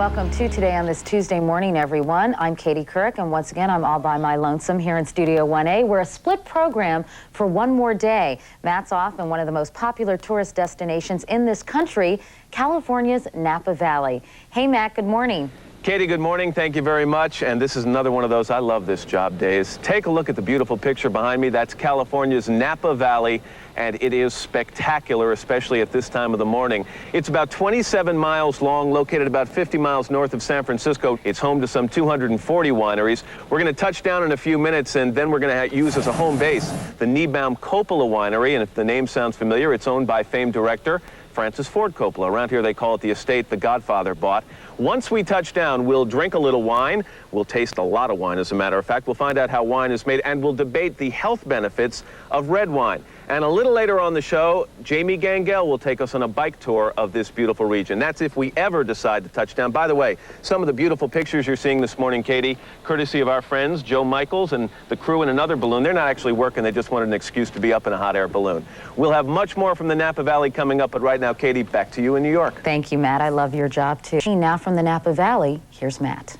welcome to Today on this Tuesday morning, everyone. I'm Katie Couric, and once again, I'm all by my lonesome here in Studio 1A. We're a split program for one more day. Matt's off in one of the most popular tourist destinations in this country, California's Napa Valley. Hey, Matt, good morning. Katie, good morning. Thank you very much. And this is another one of those I love this job days. Take a look at the beautiful picture behind me. That's California's Napa Valley, and it is spectacular, especially at this time of the morning. It's about 27 miles long, located about 50 miles north of San Francisco. It's home to some 240 wineries. We're going to touch down in a few minutes, and then we're going to use as a home base the Niebaum Coppola Winery. And if the name sounds familiar, it's owned by famed director Francis Ford Coppola. Around here, they call it the estate the Godfather bought. Once we touch down, we'll drink a little wine. We'll taste a lot of wine, as a matter of fact. We'll find out how wine is made, and we'll debate the health benefits of red wine. And a little later on the show, Jamie Gangel will take us on a bike tour of this beautiful region. That's if we ever decide to touch down. By the way, some of the beautiful pictures you're seeing this morning, Katie, courtesy of our friends, Joe Michaels and the crew in another balloon. They're not actually working. They just wanted an excuse to be up in a hot air balloon. We'll have much more from the Napa Valley coming up, but right now, Katie, back to you in New York. Thank you, Matt. I love your job, too. Now from the Napa Valley, here's Matt.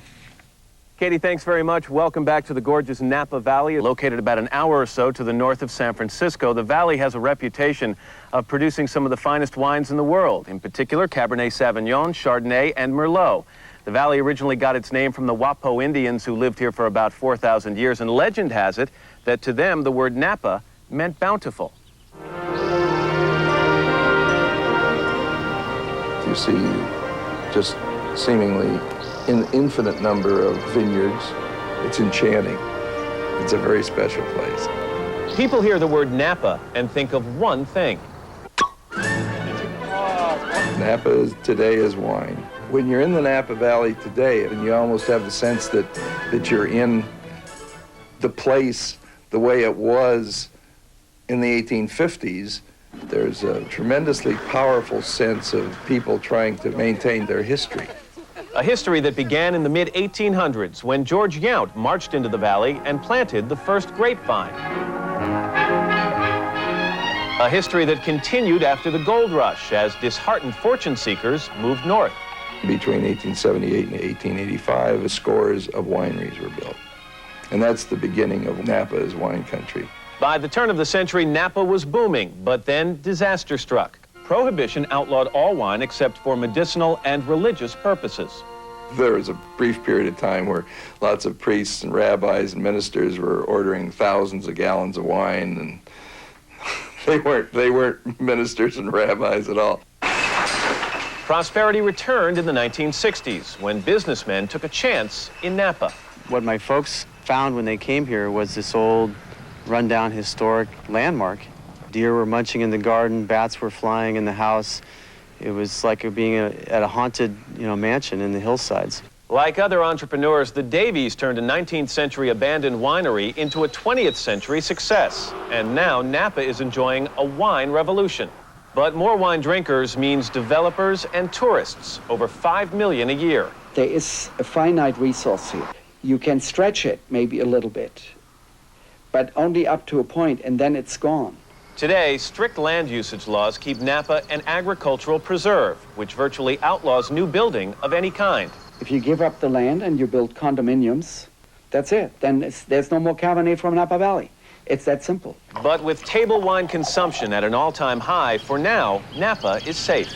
Katie, thanks very much. Welcome back to the gorgeous Napa Valley. Located about an hour or so to the north of San Francisco, the valley has a reputation of producing some of the finest wines in the world, in particular Cabernet Sauvignon, Chardonnay, and Merlot. The valley originally got its name from the Wapo Indians who lived here for about 4,000 years, and legend has it that to them the word Napa meant bountiful. You see just seemingly an infinite number of vineyards. It's enchanting. It's a very special place. People hear the word Napa and think of one thing. Napa today is wine. When you're in the Napa Valley today, and you almost have the sense that you're in the place the way it was in the 1850s, there's a tremendously powerful sense of people trying to maintain their history. A history that began in the mid-1800s when George Yount marched into the valley and planted the first grapevine. A history that continued after the gold rush as disheartened fortune seekers moved north. Between 1878 and 1885, scores of wineries were built. And that's the beginning of Napa as wine country. By the turn of the century, Napa was booming, but then disaster struck. Prohibition outlawed all wine except for medicinal and religious purposes. There was a brief period of time where lots of priests and rabbis and ministers were ordering thousands of gallons of wine, and they weren't ministers and rabbis at all. Prosperity returned in the 1960s when businessmen took a chance in Napa. What my folks found when they came here was this old, rundown, historic landmark. Deer were munching in the garden, bats were flying in the house. It was like being at a haunted, mansion in the hillsides. Like other entrepreneurs, the Davies turned a 19th century abandoned winery into a 20th century success. And now Napa is enjoying a wine revolution. But more wine drinkers means developers and tourists, over 5 million a year. There is a finite resource here. You can stretch it maybe a little bit, but only up to a point, and then it's gone. Today, strict land usage laws keep Napa an agricultural preserve, which virtually outlaws new building of any kind. If you give up the land and you build condominiums, that's it. Then there's no more Cabernet from Napa Valley. It's that simple. But with table wine consumption at an all-time high, for now, Napa is safe.